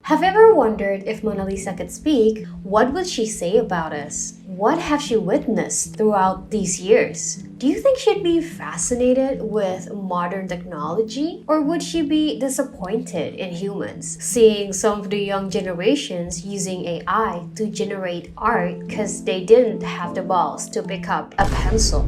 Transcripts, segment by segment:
Have you ever wondered if Mona Lisa could speak, what would she say about us? What have she witnessed throughout these years? Do you think she'd be fascinated with modern technology? Or would she be disappointed in humans, seeing some of the young generations using AI to generate art because they didn't have the balls to pick up a pencil?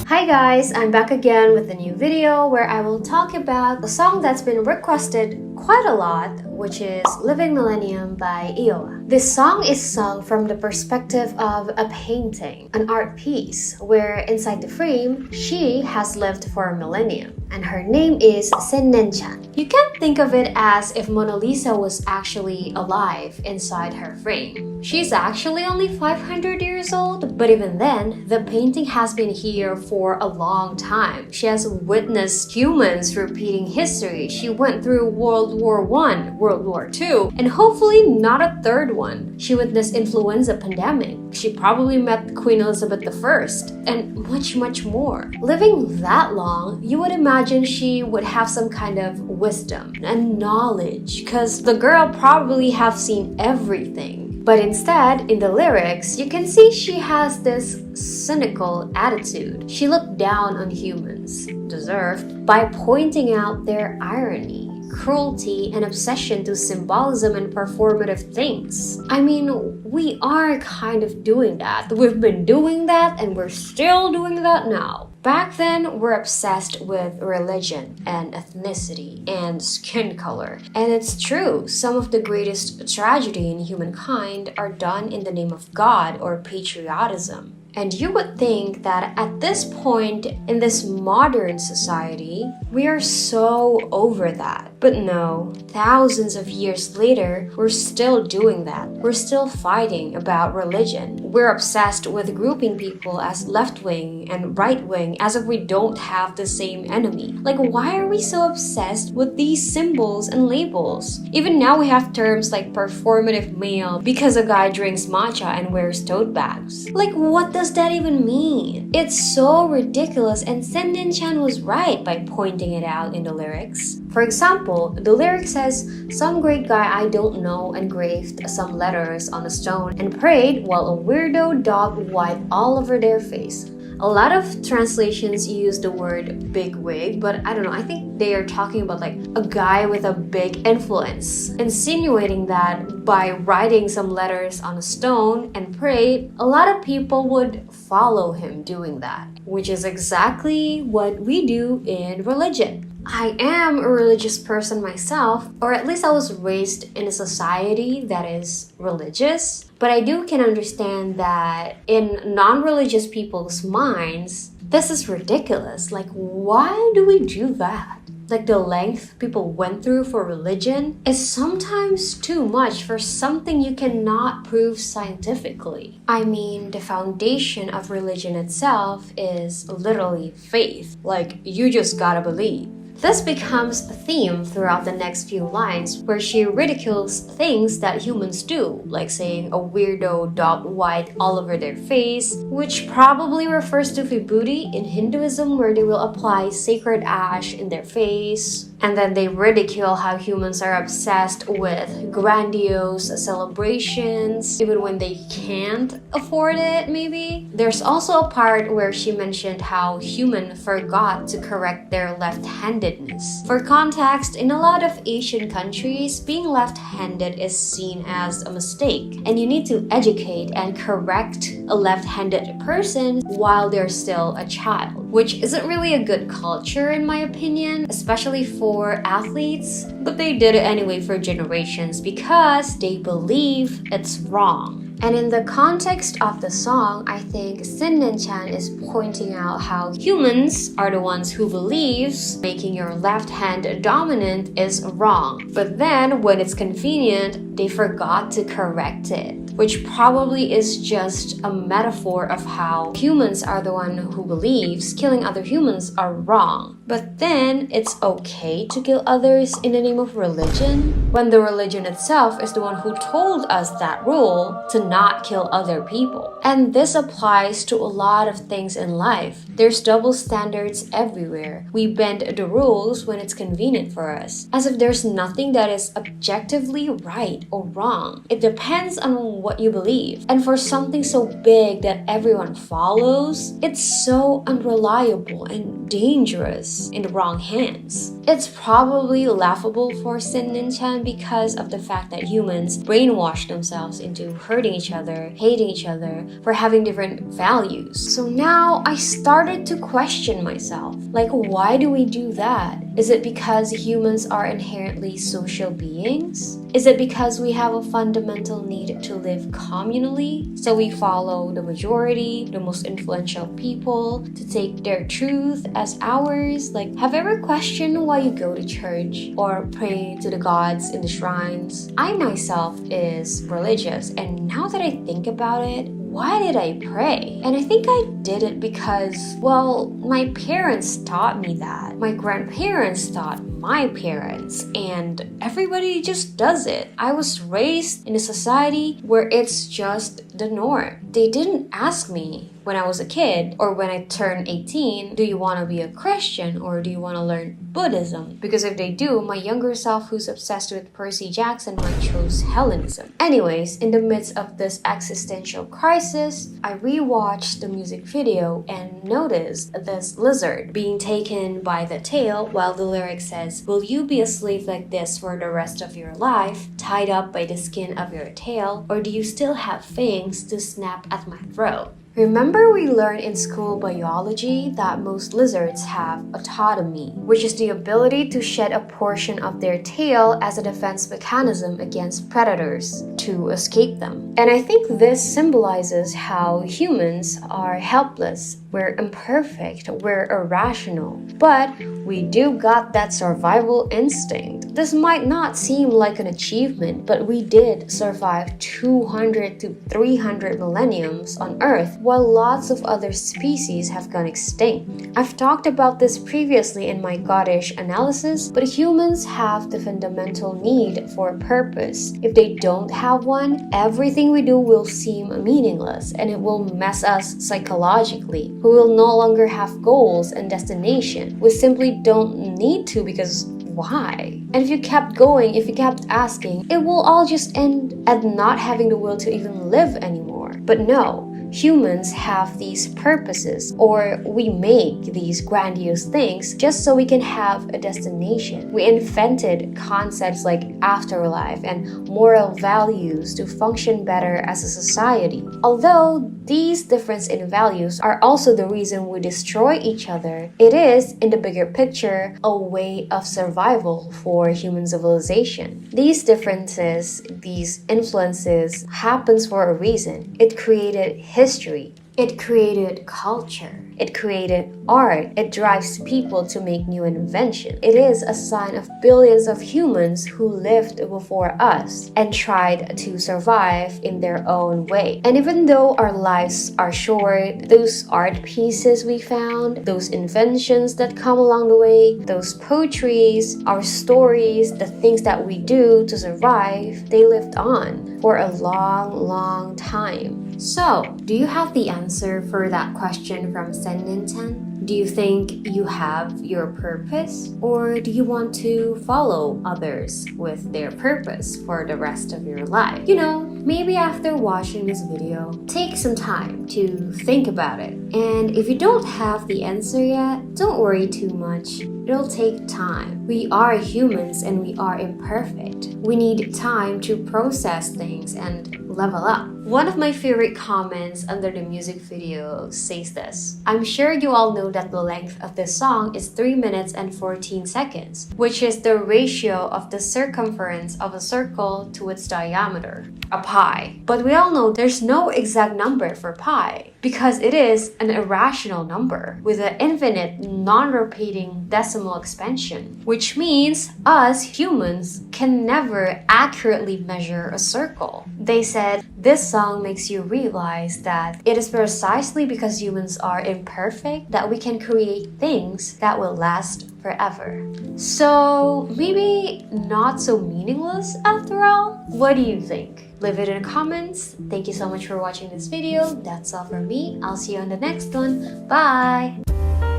Hi guys, I'm back again with a new video where I will talk about a song that's been requested quite a lot, which is Living Millennium by IYOWA. This song is sung from the perspective of a painting, an art piece, where inside the frame, she has lived for a millennium, and her name is Cynicism. You can't think of it as if Mona Lisa was actually alive inside her frame. She's actually only 500 years old, but even then, the painting has been here for a long time. She has witnessed humans repeating history. She went through World War I, World War II, and hopefully not a third one. She witnessed influenza pandemic. She probably met Queen Elizabeth I, and much more. Living that long, you would imagine she would have some kind of wisdom and knowledge, because the girl probably have seen everything. But instead, in the lyrics, you can see she has this cynical attitude. She looked down on humans, deserved, by pointing out their irony, cruelty, and obsession to symbolism and performative things. I mean, we are kind of doing that. We've been doing that and we're still doing that now. Back then, we're obsessed with religion and ethnicity and skin color. And it's true, some of the greatest tragedy in humankind are done in the name of God or patriotism. And you would think that at this point in this modern society, we are so over that. But no, thousands of years later, we're still doing that. We're still fighting about religion. We're obsessed with grouping people as left-wing and right-wing as if we don't have the same enemy. Like, why are we so obsessed with these symbols and labels? Even now we have terms like performative male because a guy drinks matcha and wears tote bags. Like, what does that even mean? It's so ridiculous, and Cynicism was right by pointing it out in the lyrics. For example, the lyric says, "Some great guy I don't know engraved some letters on a stone and prayed while a weirdo daubed white all over their face." A lot of translations use the word big wig, but I don't know, I think they are talking about like a guy with a big influence, insinuating that by writing some letters on a stone and pray, a lot of people would follow him doing that, which is exactly what we do in religion. I am a religious person myself, or at least I was raised in a society that is religious. But I can understand that in non-religious people's minds, this is ridiculous. Like, why do we do that? Like, the length people went through for religion is sometimes too much for something you cannot prove scientifically. I mean, the foundation of religion itself is literally faith. Like, you just gotta believe. This becomes a theme throughout the next few lines, where she ridicules things that humans do, like saying a weirdo daubed white all over their face, which probably refers to vibhuti in Hinduism, where they will apply sacred ash in their face. And then they ridicule how humans are obsessed with grandiose celebrations, even when they can't afford it, maybe. There's also a part where she mentioned how humans forgot to correct their left-handedness. For context, in a lot of Asian countries, being left-handed is seen as a mistake, and you need to educate and correct a left-handed person while they're still a child, which isn't really a good culture in my opinion, especially for athletes, but they did it anyway for generations because they believe it's wrong. And in the context of the song, I think Cynicism is pointing out how humans are the ones who believes making your left hand dominant is wrong. But then when it's convenient, they forgot to correct it, which probably is just a metaphor of how humans are the one who believes killing other humans are wrong. But then, it's okay to kill others in the name of religion, when the religion itself is the one who told us that rule to not kill other people. And this applies to a lot of things in life. There's double standards everywhere. We bend the rules when it's convenient for us, as if there's nothing that is objectively right or wrong. It depends on what you believe. And for something so big that everyone follows, it's so unreliable and dangerous in the wrong hands. It's probably laughable for Cynicism because of the fact that humans brainwash themselves into hurting each other, hating each other for having different values. So now I started to question myself. Like, why do we do that? Is it because humans are inherently social beings? Is it because we have a fundamental need to live communally? So we follow the majority, the most influential people, to take their truth as ours? Like, have you ever questioned why you go to church or pray to the gods in the shrines? I myself is religious, and now that I think about it, why did I pray? And I think I did it because, well, my parents taught me that. My grandparents taught my parents, and everybody just does it. I was raised in a society where it's just the norm. They didn't ask me when I was a kid or when I turned 18, do you want to be a Christian or do you want to learn Buddhism? Because if they do, my younger self who's obsessed with Percy Jackson might choose Hellenism. Anyways, in the midst of this existential crisis, I rewatched the music video and noticed this lizard being taken by the tail while the lyric says, will you be a slave like this for the rest of your life, tied up by the skin of your tail, or do you still have fangs to snap at my throat? Remember we learned in school biology that most lizards have autotomy, which is the ability to shed a portion of their tail as a defense mechanism against predators to escape them. And I think this symbolizes how humans are helpless, we're imperfect, we're irrational, but we do got that survival instinct. This might not seem like an achievement, but we did survive 200 to 300 millenniums on Earth, while lots of other species have gone extinct. I've talked about this previously in my Goddish analysis, but humans have the fundamental need for a purpose. If they don't have one, everything we do will seem meaningless, and it will mess us psychologically. We will no longer have goals and destination. We simply don't need to, because why? And if you kept going, if you kept asking, it will all just end at not having the will to even live anymore. But no, humans have these purposes, or we make these grandiose things just so we can have a destination. We invented concepts like afterlife and moral values to function better as a society. Although these differences in values are also the reason we destroy each other, it is, in the bigger picture, a way of survival for human civilization. These differences, these influences, happens for a reason. It created history. It created culture. It created art. It drives people to make new inventions. It is a sign of billions of humans who lived before us and tried to survive in their own way. And even though our lives are short, those art pieces we found, those inventions that come along the way, those poetries, our stories, the things that we do to survive, they lived on for a long, long time. So, do you have the answer for that question from Cynicism? Do you think you have your purpose? Or do you want to follow others with their purpose for the rest of your life? You know, maybe after watching this video, take some time to think about it. And if you don't have the answer yet, don't worry too much. It'll take time. We are humans and we are imperfect. We need time to process things and level up. One of my favorite comments under the music video says this: I'm sure you all know that the length of this song is 3 minutes and 14 seconds, which is the ratio of the circumference of a circle to its diameter, a pi. But we all know there's no exact number for pi, because it is an irrational number with an infinite, non-repeating decimal expansion, which means us humans can never accurately measure a circle. They said this song makes you realize that it is precisely because humans are imperfect that we can create things that will last forever. So maybe not so meaningless after all? What do you think? Leave it in the comments. Thank you so much for watching this video. That's all from me. I'll see you on the next one. Bye!